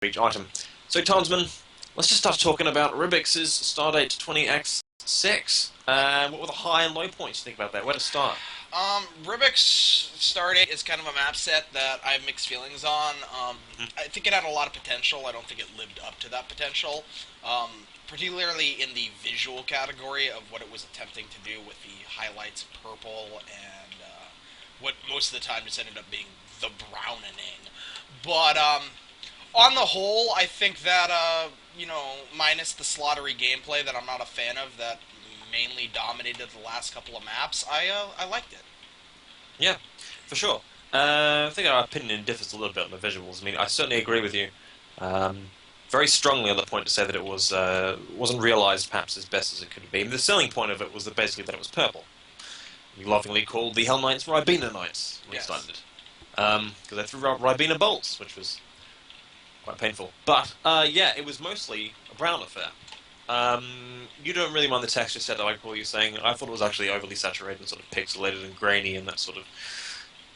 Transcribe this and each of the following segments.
each item. So, Tarnsman, let's just start talking about Rubik's Stardate 20x6. What were the high and low points you think about that? Where to start? Rubik's Stardate is kind of a map set that I have mixed feelings on. Mhm. I think it had a lot of potential. I don't think it lived up to that potential, particularly in the visual category of what it was attempting to do with the highlights of purple and what most of the time just ended up being the browning. But on the whole, I think that minus the slaughtery gameplay that I'm not a fan of, that mainly dominated the last couple of maps, I liked it. Yeah, for sure. I think our opinion differs a little bit on the visuals. I mean, I certainly agree with you. Um, Very strongly on the point to say that it wasn't realized perhaps as best as it could be. The selling point of it was that basically that it was purple. We lovingly called the Hell Knights Ribena Knights when we Yes. started it. Because they threw out Ribena bolts, which was quite painful. But, yeah, it was mostly a brown affair. You don't really mind the texture set, I recall you saying. I thought it was actually overly saturated and sort of pixelated and grainy and that sort of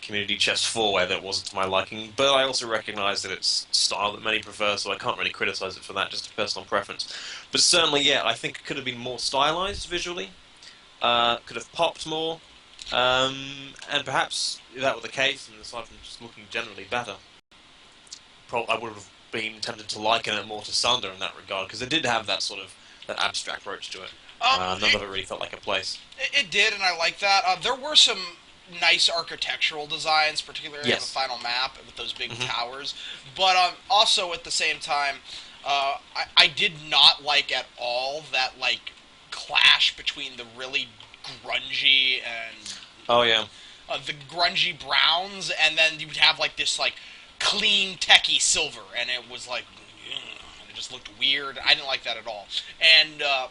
community chest 4 way that wasn't to my liking. But I also recognise that it's style that many prefer, so I can't really criticise it for that, just a personal preference. But certainly, yeah, I think it could have been more stylised visually. Could have popped more. And perhaps if that were the case, and aside from just looking generally better, I would have been tempted to liken it more to Sunder in that regard, because it did have that sort of that abstract approach to it. Um, None it, of it really felt like a place. it did, and I like that. There were some nice architectural designs, particularly on the Yes. final map with those big Hmm. towers. But also at the same time, I did not like at all that clash between the really grungy and Oh yeah. the grungy browns, and then you would have this clean techie silver, and it was and it just looked weird. I didn't like that at all, and I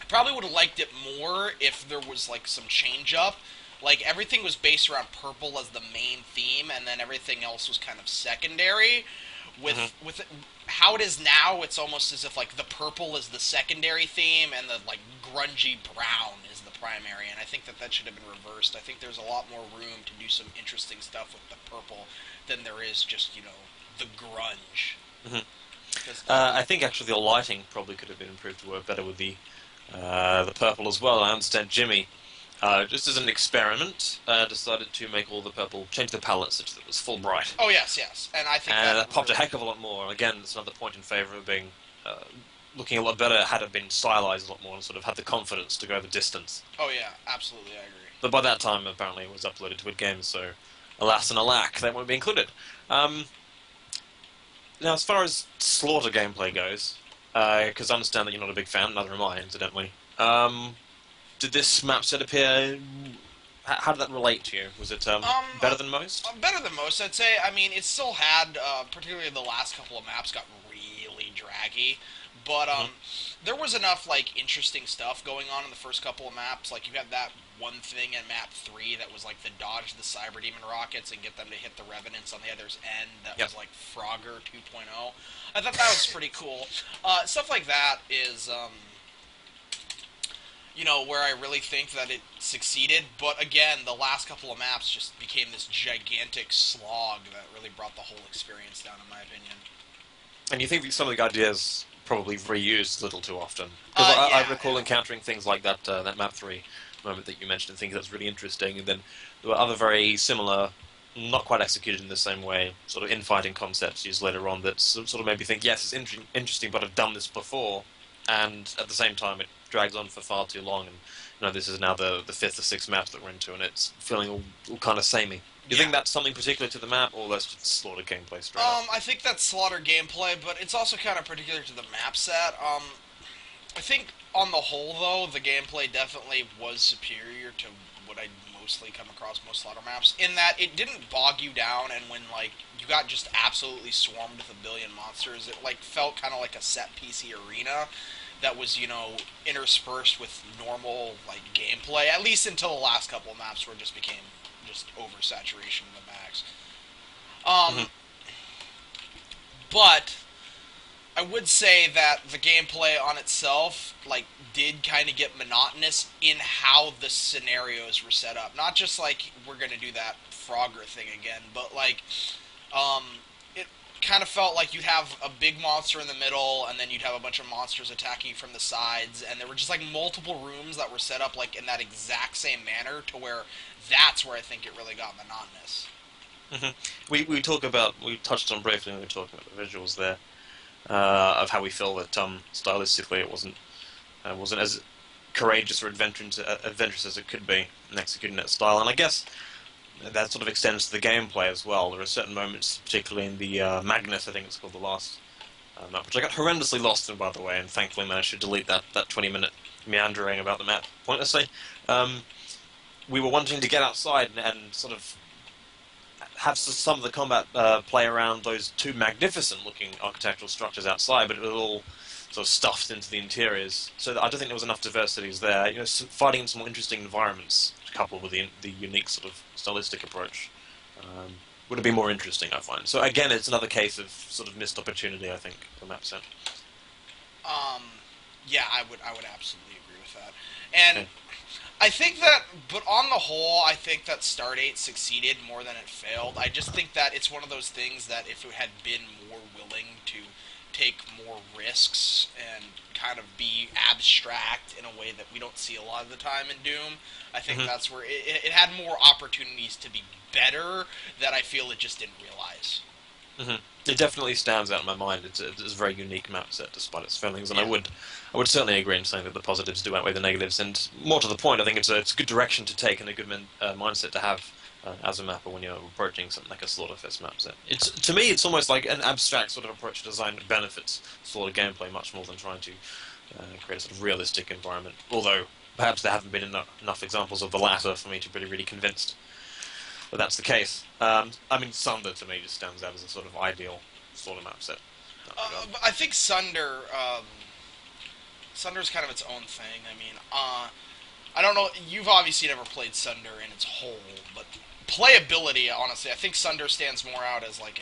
probably would have liked it more if there was some change up. Like everything was based around purple as the main theme, and then everything else was kind of secondary. Hmm. With how it is now, it's almost as if the purple is the secondary theme, and the grungy brown is the primary. And I think that should have been reversed. I think there's a lot more room to do some interesting stuff with the purple than there is just the grunge. Hmm. 'Cause, I think actually the lighting probably could have been improved to work better with the purple as well. I understand Jimmy, just as an experiment, decided to make all the purple, change the palette such that it was full bright. oh yes, yes, and I think And that that popped a really heck of a lot more. Again, it's another point in favour of being looking a lot better had it been stylized a lot more and sort of had the confidence to go the distance. oh yeah, absolutely, I agree. But by that time, apparently, it was uploaded to games, so alas and alack, they won't be included. Um, Now, as far as Slaughter gameplay goes, because I understand that you're not a big fan, neither am I, incidentally. Did this map set appear? How did that relate to you? Was it better than most? Better than most, I'd say. I mean, it still had, particularly the last couple of maps, got really draggy. But Hmm. there was enough interesting stuff going on in the first couple of maps. Like you had that one thing in map 3 that was the dodge the Cyber Demon rockets and get them to hit the Revenants on the other's end. That Yep. was Frogger 2.0. I thought that was pretty cool. Stuff like that is where I really think that it succeeded. But again, the last couple of maps just became this gigantic slog that really brought the whole experience down, in my opinion. And you think that some of the ideas probably reused a little too often? Because I Yeah, recall yeah. encountering things like that map 3 moment that you mentioned and thinking that's really interesting. And then there were other very similar, not quite executed in the same way, sort of infighting concepts used later on that sort of made me think, yes, it's interesting, but I've done this before. And at the same time, it drags on for far too long. And this is now the fifth or sixth map that we're into, and it's feeling all kind of samey. Do you Yeah. think that's something particular to the map, or that's just Slaughter gameplay straight up? I think that's Slaughter gameplay, but it's also kind of particular to the map set. I think on the whole, though, the gameplay definitely was superior to what I mostly come across most Slaughter maps, in that it didn't bog you down, and when you got just absolutely swarmed with a billion monsters, it felt kind of like a set PC arena that was interspersed with normal gameplay, at least until the last couple of maps where it just became just oversaturation to the max. Hmm. Um, but I would say that the gameplay on itself, did kind of get monotonous in how the scenarios were set up. Not just we're gonna do that Frogger thing again, but um, it kind of felt like you'd have a big monster in the middle, and then you'd have a bunch of monsters attacking you from the sides, and there were just like multiple rooms that were set up like in that exact same manner to where that's where I think it really got monotonous. Hmm. We touched on briefly when we were talking about the visuals there, of how we feel that stylistically it wasn't as courageous or adventurous as it could be in executing that style. And I guess that sort of extends to the gameplay as well. There are certain moments, particularly in the Magnus, I think it's called, the last map, which I got horrendously lost in, by the way, and thankfully managed to delete that 20-minute meandering about the map pointlessly. Um, we were wanting to get outside and sort of have some of the combat play around those two magnificent-looking architectural structures outside, but it was all sort of stuffed into the interiors. So I don't think there was enough diversities there. You know, fighting in some more interesting environments, coupled with the unique sort of stylistic approach, would have been more interesting, I find. So again, it's another case of sort of missed opportunity, I think, the map set. Um, yeah, I would absolutely agree with that. And Okay. I think that, but on the whole, I think that Stardate succeeded more than it failed. I just think that it's one of those things that if it had been more willing to take more risks and kind of be abstract in a way that we don't see a lot of the time in Doom, I think Hmm. that's where it had more opportunities to be better that I feel it just didn't realize. Hmm. It definitely stands out in my mind. It's a very unique map set, despite its failings, and Yeah. I would certainly agree in saying that the positives do outweigh the negatives. And more to the point, I think it's a good direction to take and a good mindset to have as a mapper when you're approaching something like a Slaughterfest map set. It's to me, it's almost like an abstract sort of approach to design that benefits Slaughter gameplay much more than trying to create a sort of realistic environment. Although perhaps there haven't been enough examples of the latter for me to be really convinced. But that's the case. I mean, Sunder to me just stands out as a sort of ideal sort of map set in that regard. But I think Sunder's kind of its own thing. I mean, I don't know. You've obviously never played Sunder in its whole, but playability, honestly, I think Sunder stands more out as like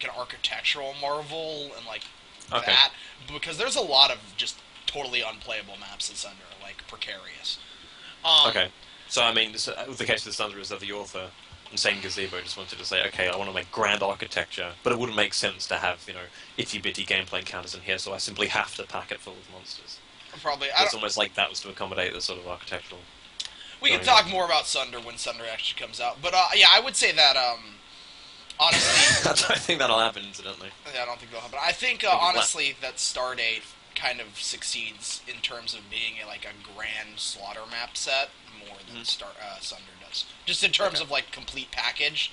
an architectural marvel and like Okay, that because there's a lot of just totally unplayable maps in Sunder, like precarious. Um, okay. So I mean, the case of the Sunder is that the author, Insane Gazebo, just wanted to say, okay, I want to make grand architecture, but it wouldn't make sense to have itty bitty gameplay encounters in here, so I simply have to pack it full of monsters. Probably, So it's almost like that was to accommodate the sort of architectural we can goings on. talk more about Sunder when Sunder actually comes out. But yeah, I would say that honestly, I don't think that'll happen, incidentally. yeah, I don't think that'll happen. I think Maybe honestly that Stardate kind of succeeds in terms of being like a grand slaughter map set more than Mhm. Sunder does. Just in terms Okay. of like complete package.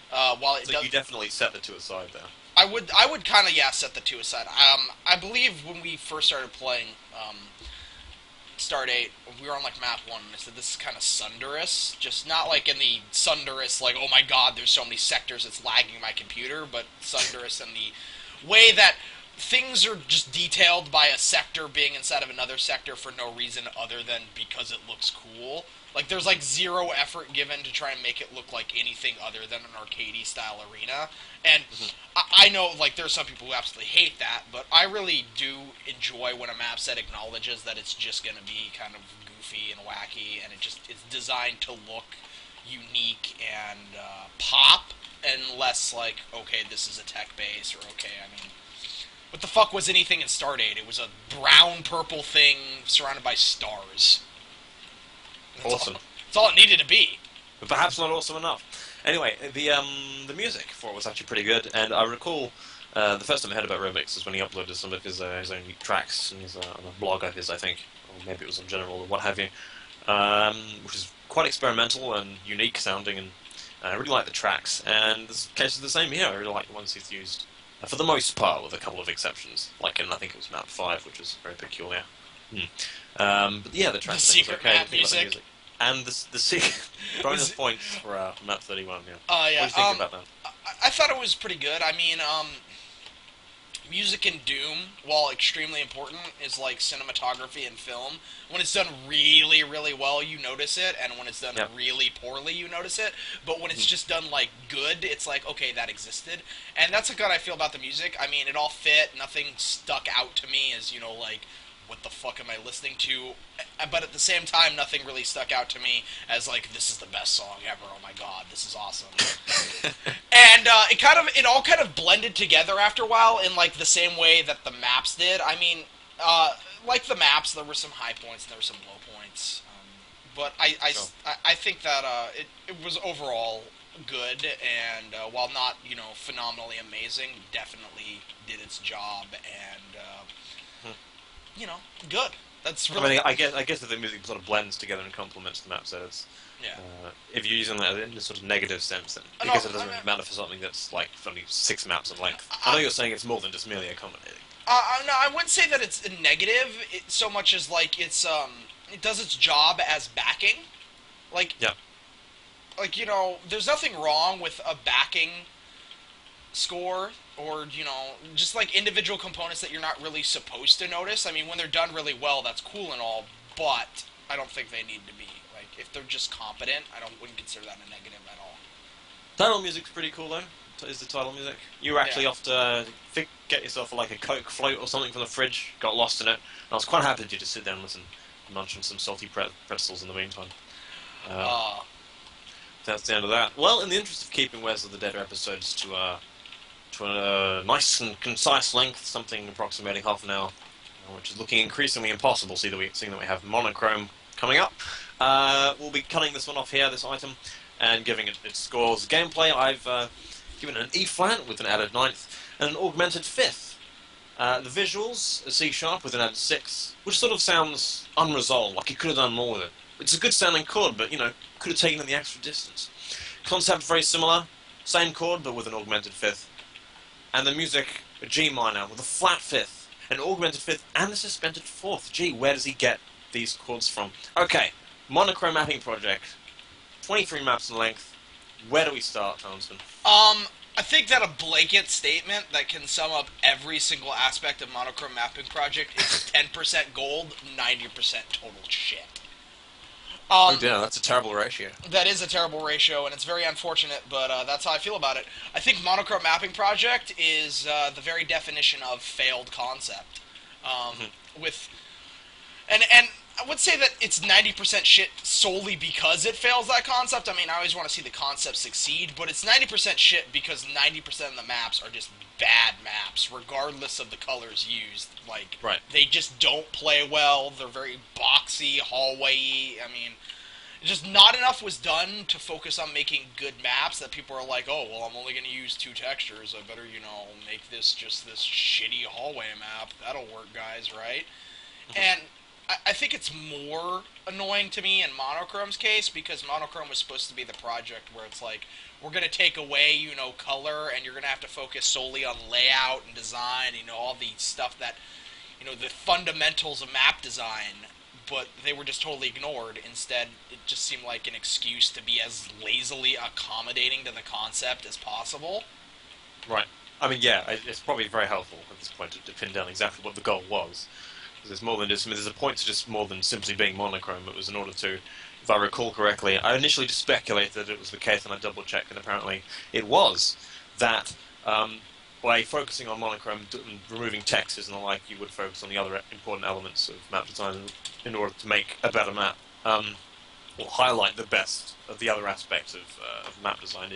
While it So does, you definitely set the two aside there. I would kind of yeah set the two aside. I believe when we first started playing Stardate, we were on like map one, and I said this is kind of sunderous, just not like in the sunderous like oh my god, there's so many sectors it's lagging my computer, but sunderous in the way that things are just detailed by a sector being inside of another sector for no reason other than because it looks cool. Like there's like zero effort given to try and make it look like anything other than an arcadey style arena. And Mhm. I know like there's some people who absolutely hate that, but I really do enjoy when a map set acknowledges that it's just going to be kind of goofy and wacky, and it's designed to look unique and pop, and less like okay this is a tech base or okay I mean what the fuck was anything in Stardate? It was a brown purple thing surrounded by stars. That's all. Awesome. That's all it needed to be. But perhaps not awesome enough. Anyway, the music for it was actually pretty good, and I recall the first time I heard about Remix is when he uploaded some of his own tracks and his on a blog of his, I think, or maybe it was on General or what have you, which is quite experimental and unique sounding, and I really like the tracks. And the case is the same here. I really like the ones he's used for the most part, with a couple of exceptions, like in I think it was Map 5, which was very peculiar. Hmm. But yeah, the The tracks I think was secret okay. map The thing about the music. music. And the secret bonus Was, points for map 31. Yeah, what yeah. do you think about that? I thought it was pretty good. I mean, music in Doom, while extremely important, is like cinematography and film. When it's done really, really well, you notice it, and when it's done Yeah. really poorly, you notice it. But when it's Mhm. just done like good, it's like okay, that existed, and that's what I feel about the music. I mean, it all fit. Nothing stuck out to me as like, what the fuck am I listening to? But at the same time, nothing really stuck out to me as like, this is the best song ever. Oh my god, this is awesome. And it all kind of blended together after a while in like the same way that the maps did. I mean, like the maps, there were some high points and there were some low points. But Sure. I think that it was overall good, and while not phenomenally amazing, definitely did its job, and Hmm. good. That's I really mean, I guess that the music sort of blends together and complements the map, so it's, yeah. if you're using that in a sort of negative sense, then No, because it doesn't I mean, really matter for something that's like only 6 maps in length. I know I, you're saying it's more than just merely accommodating. no, I wouldn't say that it's a negative so much as like it does its job as backing. Like Yeah. there's nothing wrong with a backing score or just like individual components that you're not really supposed to notice. I mean, when they're done really well, that's cool and all, but I don't think they need to be. Like, if they're just competent, wouldn't consider that a negative at all. Title music's pretty cool though. Is the title music? You were actually Yeah. off to get yourself like a Coke float or something from the fridge. Got lost in it. And I was quite happy to just sit down and listen, munch on some salty pretzels in the meantime. Uh, Uh, that's the end of that. Well, in the interest of keeping Where's the Dead episodes to a nice and concise length, something approximating half an hour, which is looking increasingly impossible, seeing that we have monochrome coming up. We'll be cutting this one off here, this item, and giving it its scores. Gameplay, I've given it an E flat with an added ninth, and an augmented fifth. The visuals, a C sharp with an added sixth, which sort of sounds unresolved, like you could have done more with it. It's a good sounding chord, but, could have taken it the extra distance. Concept very similar, same chord, but with an augmented fifth. And the music, a G minor with a flat fifth, an augmented fifth, and a suspended fourth. Gee, where does he get these chords from? Okay, monochrome mapping project, 23 maps in length. Where do we start, Tarnsman? I think that a blanket statement that can sum up every single aspect of Monochrome Mapping Project is 10% gold, 90% total shit. Oh dear, that's a terrible ratio. That is a terrible ratio, and it's very unfortunate, but that's how I feel about it. I think Monochrome Mapping Project is the very definition of failed concept. With and I would say that it's 90% shit solely because it fails that concept. I mean, I always want to see the concept succeed, but it's 90% shit because 90% of the maps are just bad maps, regardless of the colors used. Like, Right. they just don't play well. They're very boxy, hallway-y. I mean, just not enough was done to focus on making good maps that people are like, oh, well, I'm only going to use 2 textures. I better, make this just this shitty hallway map. That'll work, guys, right? And I think it's more annoying to me in Monochrome's case because Monochrome was supposed to be the project where it's like, we're going to take away, color, and you're going to have to focus solely on layout and design, all the stuff that, the fundamentals of map design, but they were just totally ignored. Instead, it just seemed like an excuse to be as lazily accommodating to the concept as possible. Right. I mean, yeah, it's probably very helpful at this point to pin down exactly what the goal was. There's more than just. I mean, there's a point to just more than simply being monochrome. It was in order to, if I recall correctly, I initially just speculated that it was the case, and I double checked, and apparently it was that by focusing on monochrome, and removing textures and the like, you would focus on the other important elements of map design in order to make a better map, or highlight the best of the other aspects of map design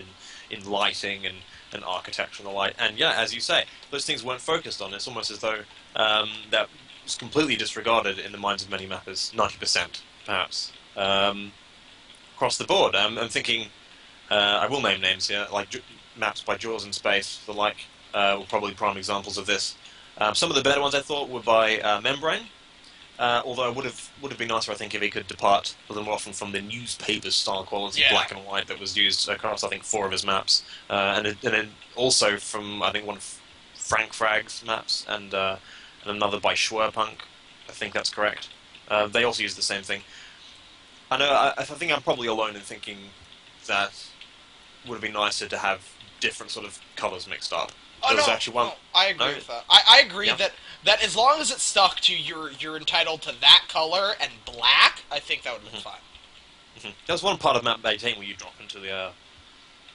in lighting and architecture and the like. And yeah, as you say, those things weren't focused on. It's almost as though that was completely disregarded in the minds of many mappers, 90% perhaps, across the board. I'm thinking, I will name names here, like maps by Jaws in Space, the like, were probably prime examples of this. Some of the better ones I thought were by Membrane, although it would have been nicer, I think, if he could depart a little more often from the newspaper style quality, black and white, that was used across, I think, 4 of his maps, and then also from, I think, one of Frank Fragg's maps, and another by Schwerpunk. I think that's correct. They also use the same thing. I know. I think I'm probably alone in thinking that would have been nicer to have different sort of colours mixed up. Oh, There was no, actually one. no, I agree with that. I agree Yeah. that as long as it's stuck to you're entitled to that color and black, I think that would have been fine. There was one part of map 18 where you drop into the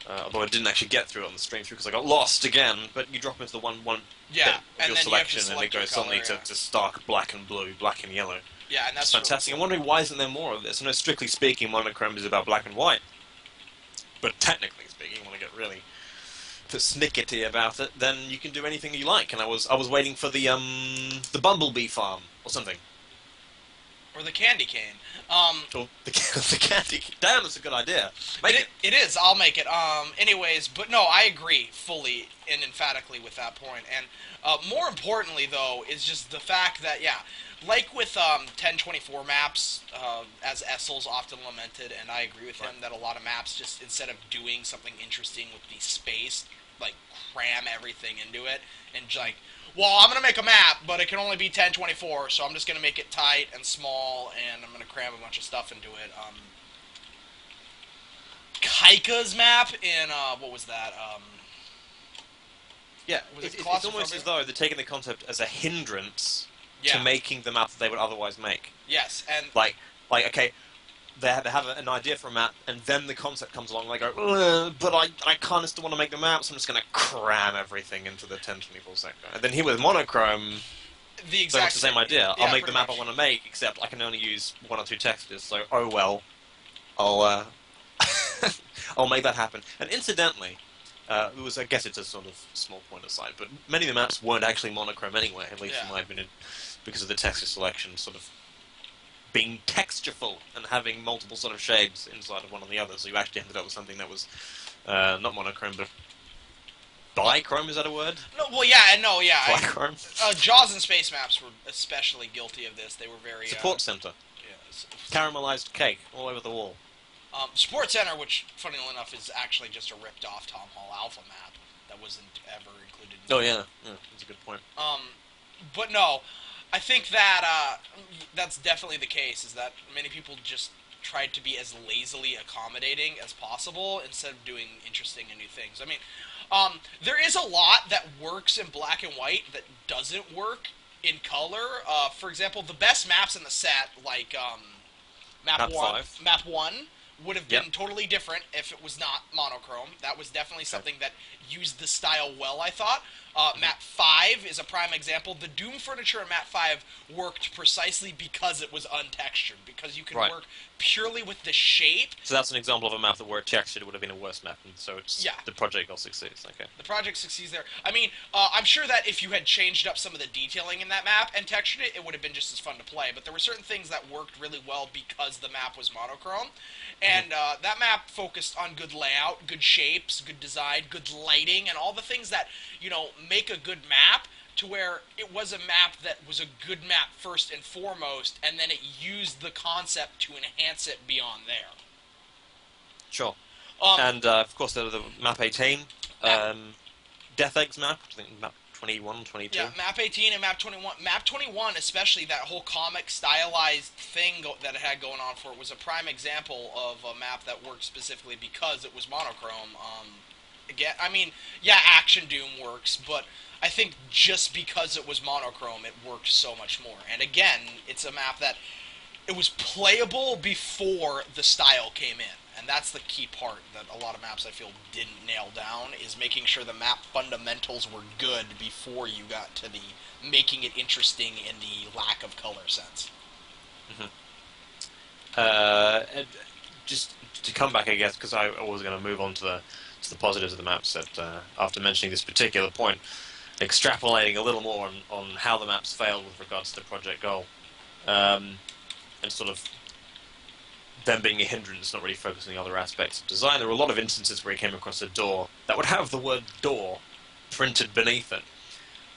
Although I didn't actually get through it on the stream through because I got lost again. But you drop into the one bit Yeah, of and your then you have to selection, and it select your goes color, suddenly yeah. to stark black and blue, black and yellow. Yeah, and It's that's really fantastic. cool. I'm wondering why isn't there more of this? I know, strictly speaking, monochrome is about black and white, but technically speaking, you want to get really persnickety about it, then you can do anything you like. And I was waiting for the bumblebee farm or something. Or the candy cane. Or the candy. Damn, that's a good idea. Make it. It is. I'll make it. Anyways, but no, I agree fully and emphatically with that point. And more importantly, though, is just the fact that like with 1024 maps, as Essel's often lamented, and I agree with him that a lot of maps just instead of doing something interesting with the space, like cram everything into it and like. Well, I'm going to make a map, but it can only be 1024, so I'm just going to make it tight and small, and I'm going to cram a bunch of stuff into it. Kaika's map in, what was that? Yeah, Was it it's almost claustrophobia? as though they're taking the concept as a hindrance to Yeah. making the map that they would otherwise make. Yes, and Like okay, they have an idea for a map, and then the concept comes along, and they go, but I kind of still want to make the map, so I'm just going to cram everything into the 1024 sector. And then here with monochrome, the so exact it's the same idea. Yeah, I'll make the pretty map much. I want to make, except I can only use one or two textures, so oh well. I'll I'll make that happen. And incidentally, I guess it's a sort of small point aside, but many of the maps weren't actually monochrome anyway, at least in Yeah. my opinion, because of the texture selection sort of being textureful and having multiple sort of shades inside of one or the other, so you actually ended up with something that was not monochrome, but bichrome, is that a word? No, well, yeah, and no, yeah. Bichrome? Jaws and space maps were especially guilty of this. They were very Support center. Yeah, Caramelized cake all over the wall. Sports Center, which, funny enough, is actually just a ripped-off Tom Hall Alpha map that wasn't ever included. Oh yeah, that's a good point. But no, I think that that's definitely the case. Is that many people just tried to be as lazily accommodating as possible instead of doing interesting and new things. I mean, there is a lot that works in black and white that doesn't work in color. For example, the best maps in the set, like Map 5. Map 1 would have been Yep. totally different if it was not monochrome. That was definitely something that used the style well, I thought. Map 5 is a prime example. The Doom furniture in Map 5 worked precisely because it was untextured, because you could Right. work purely with the shape. So that's an example of a map that were textured would have been a worse map, and so Yeah. the project all succeeds. Okay. The project succeeds there. I mean, I'm sure that if you had changed up some of the detailing in that map and textured it, it would have been just as fun to play. But there were certain things that worked really well because the map was monochrome. And that map focused on good layout, good shapes, good design, good lighting, and all the things that, make a good map to where it was a map that was a good map first and foremost, and then it used the concept to enhance it beyond there. Sure. Um, And of course, the map 18, Map- Death Eggs map, I think map 21, 22. Yeah, map 18 and map 21. Map 21, especially that whole comic stylized thing that it had going on for it, was a prime example of a map that worked specifically because it was monochrome. Again, I mean, yeah, Action Doom works, but I think just because it was monochrome, it worked so much more. And again, it's a map that it was playable before the style came in. And that's the key part that a lot of maps I feel didn't nail down, is making sure the map fundamentals were good before you got to the making it interesting in the lack of color sense. And just to come back, I guess, because I was going to move on to the positives of the maps that after mentioning this particular point, extrapolating a little more on how the maps failed with regards to the project goal, and sort of them being a hindrance, not really focusing on other aspects of design. There were a lot of instances where he came across a door that would have the word door printed beneath it,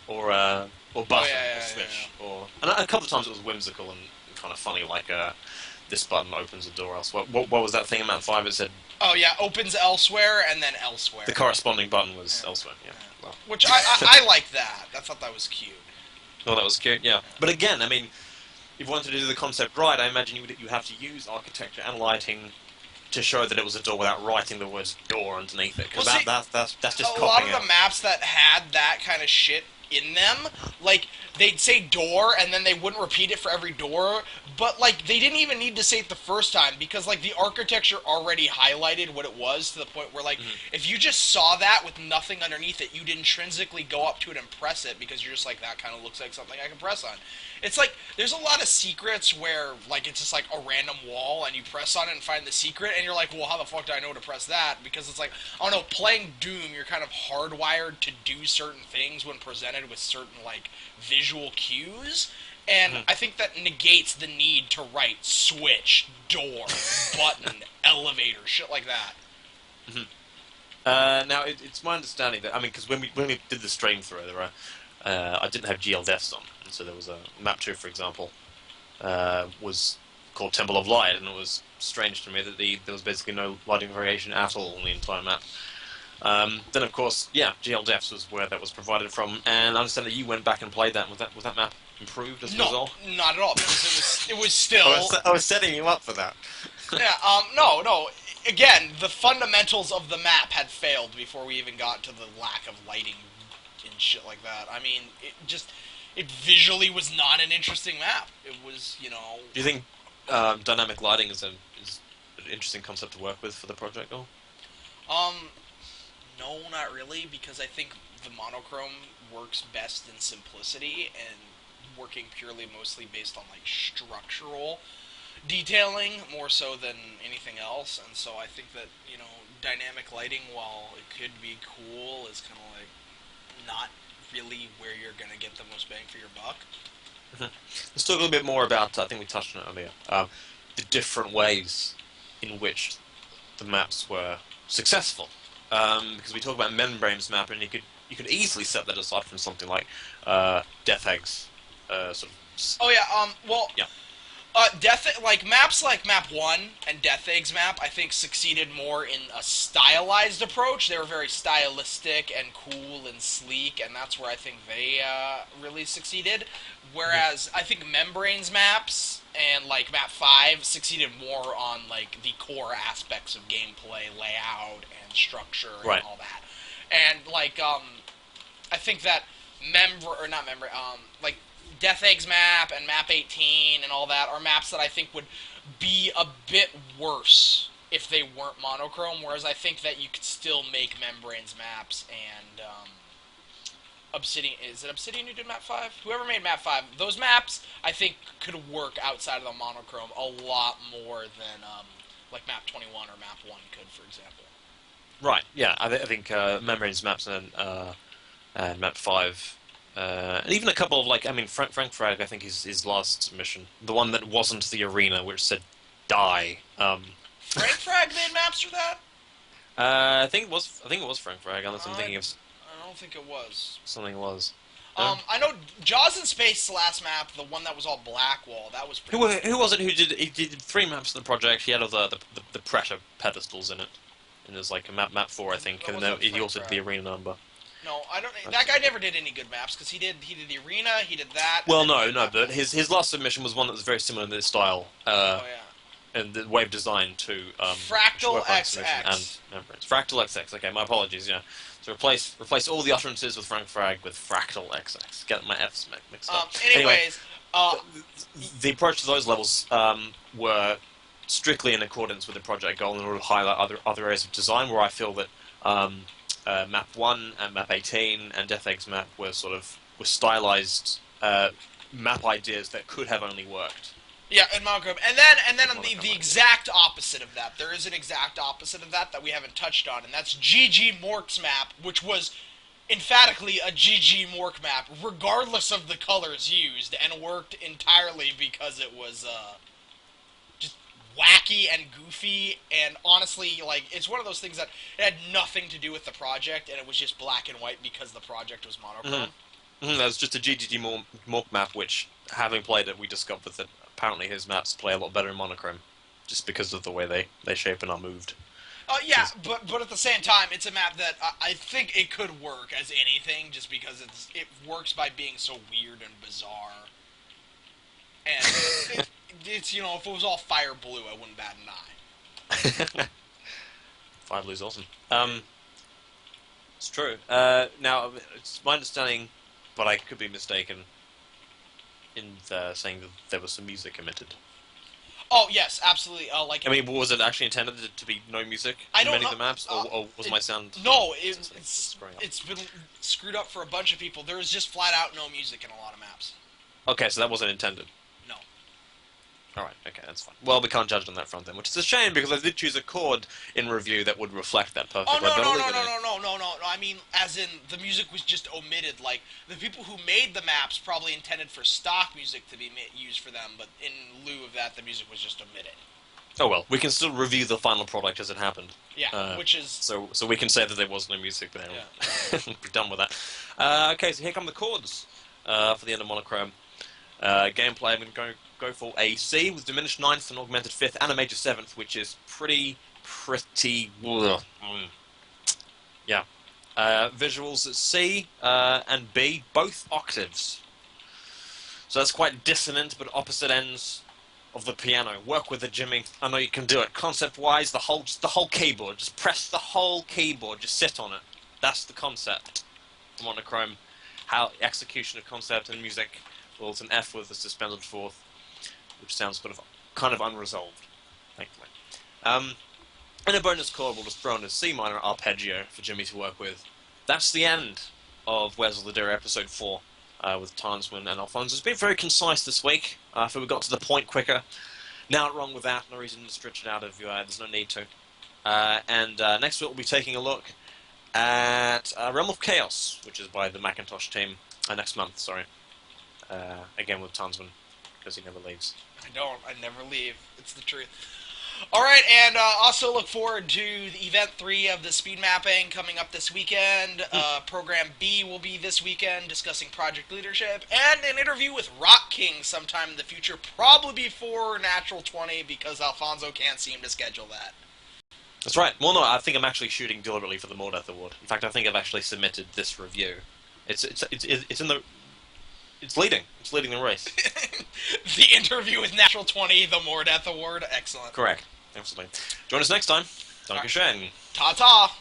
or button, yeah, or switch, and a couple of times it was whimsical and kind of funny, like this button opens a door elsewhere. What was that thing in Map 5? It said Oh yeah, opens elsewhere and then elsewhere. the corresponding button was elsewhere. Yeah. Well, Which I like that. I thought that was cute. well, that was cute. Yeah, but again, I mean, if you wanted to do the concept right, I imagine you have to use architecture and lighting to show that it was a door without writing the words door underneath it, because Well, see, that's just a lot copying of the it. maps that had that kind of shit in them. Like, they'd say door, and then they wouldn't repeat it for every door, but, like, they didn't even need to say it the first time, because, like, the architecture already highlighted what it was, to the point where, like, if you just saw that with nothing underneath it, you'd intrinsically go up to it and press it, because you're just like, that kind of looks like something I can press on. It's like, there's a lot of secrets where, like, it's just like a random wall, and you press on it and find the secret, and you're like, well, how the fuck do I know to press that? Because it's like, I don't know, playing Doom, you're kind of hardwired to do certain things when presented with certain, like, visual cues, and I think that negates the need to write switch, door, button, elevator, shit like that. Now, it's my understanding that, I mean, because when we did the stream through, I didn't have GL Deaths on, and so there was a map 2, for example, was called Temple of Light, and it was strange to me that there was basically no lighting variation at all in the entire map. Then, of course, yeah, GL Deaths was where that was provided from, and I understand that you went back and played that. Was that map improved as a No, result? not at all, because it was still... I was setting you up for that. Yeah, no. Again, the fundamentals of the map had failed before we even got to the lack of lighting and shit like that. I mean, it visually was not an interesting map. It was, Do you think dynamic lighting is an interesting concept to work with for the project, or? No, not really, because I think the monochrome works best in simplicity and working purely mostly based on, like, structural detailing more so than anything else, and so I think that, dynamic lighting, while it could be cool, is kind of like not really where you're going to get the most bang for your buck. Let's talk a little bit more about, I think we touched on it earlier, the different ways in which the maps were successful. Because we talk about Membrane's map, and you could easily set that aside from something like Death Egg's sort of... Oh yeah, well, yeah. Maps like Map 1 and Death Egg's map, I think, succeeded more in a stylized approach. They were very stylistic and cool and sleek, and that's where I think they really succeeded. Whereas I think Membrane's maps and, like, Map 5 succeeded more on, like, the core aspects of gameplay, layout, and structure, and all that. And, like, I think that like, Death Egg's map and Map 18 and all that are maps that I think would be a bit worse if they weren't monochrome, whereas I think that you could still make Membrane's maps and Obsidian... Is it Obsidian who did Map 5? Whoever made Map 5, those maps, I think, could work outside of the monochrome a lot more than, like, Map 21 or Map 1 could, for example. Right, yeah, I think Membrane's maps and Map 5... and even a couple of, like, I mean, Frank Frag, I think, his last mission. The one that wasn't the arena, which said, die. Frank Frag made maps for that? I think it was Frank Frag, unless I'm thinking of... I don't think it was. Something was. No? I know Jaws in Space's last map, the one that was all black wall, that was pretty cool. Who was it who did 3 maps in the project? He had all the pressure pedestals in it. And there's, like, a map 4, I think, and then he also did the arena number. No, I don't. That guy never did any good maps because he did the arena, he did that. Well, no, but his last submission was one that was very similar in this style. Oh yeah. And the way of design to Fractal XX and Membranes. Fractal XX. Okay, my apologies. Yeah. So replace all the utterances with Frank Frag with Fractal XX. Get my F's mixed up. Anyways, the approach to those levels were strictly in accordance with the project goal in order to highlight other areas of design where I feel that. Map 1 and Map 18 and Death Egg's map were stylized map ideas that could have only worked. Yeah, in monochrome. And then on the exact opposite of that, there is an exact opposite of that we haven't touched on, and that's GG Mork's map, which was emphatically a GG Mork map, regardless of the colors used, and worked entirely because it was just wacky and goofy, and honestly, like, it's one of those things that it had nothing to do with the project, and it was just black and white because the project was monochrome. That was just a GGG Mork map, which, having played it, we discovered that apparently his maps play a lot better in monochrome, just because of the way they shape and are moved. Yeah, but at the same time, it's a map that I think it could work as anything, just because it works by being so weird and bizarre. And it's, if it was all fire blue, I wouldn't bat an eye. Fire blue's awesome. It's true. Now, it's my understanding but I could be mistaken in saying that there was some music omitted. Oh yes, absolutely. Like I mean, was it actually intended to be no music I in don't many know. of the maps, or was my sound No, screwing up? it's been screwed up for a bunch of people. There is just flat out no music in a lot of maps. Okay, so that wasn't intended. No. Alright, okay, that's fine. Well, we can't judge on that front then, which is a shame because I did choose a chord in review that would reflect that Oh perfectly. no But no I'll no leave it no in. no no no no! I mean, as in the music was just omitted. Like the people who made the maps probably intended for stock music to be used for them, but in lieu of that, the music was just omitted. Oh well, we can still review the final product as it happened. Yeah, which is So we can say that there was no music, but anyway, yeah. we're done with that. Okay, so here come the chords for the end of Monochrome. Gameplay, I'm going to go for a C with diminished ninth and augmented fifth and a major seventh, which is pretty. Yeah. Visuals at C and B, both octaves. So that's quite dissonant, but opposite ends of the piano. Work with it, Jimmy. I know you can do it. Concept-wise, just the whole keyboard. Just press the whole keyboard. Just sit on it. That's the concept. Monochrome. How execution of concept and music. Well, it's an F with a suspended fourth, which sounds kind of unresolved. Thankfully. And a bonus chord we'll just throw in a C minor arpeggio for Jimmy to work with. That's the end of Where's the Deer episode 4 with Tarnsman and Alfonso. It's been very concise this week. I feel we got to the point quicker. Now, wrong with that. No reason to stretch it out if there's no need to. And next week we'll be taking a look at Realm of Chaos, which is by the Macintosh team. Next month, sorry. Again with Tarnsman, because he never leaves. I don't. I never leave. It's the truth. Alright, and also look forward to the Event 3 of the speed mapping coming up this weekend. Program B will be this weekend, discussing project leadership, and an interview with Rock King sometime in the future, probably before Natural 20, because Alfonso can't seem to schedule that. That's right. Well, no, I think I'm actually shooting deliberately for the Mordeth Award. In fact, I think I've actually submitted this review. It's in the... It's leading. It's leading the race. The interview with Natural 20, the Mordeth Award. Excellent. Correct. Absolutely. Join us next time. Dankeschön. Ta-ta!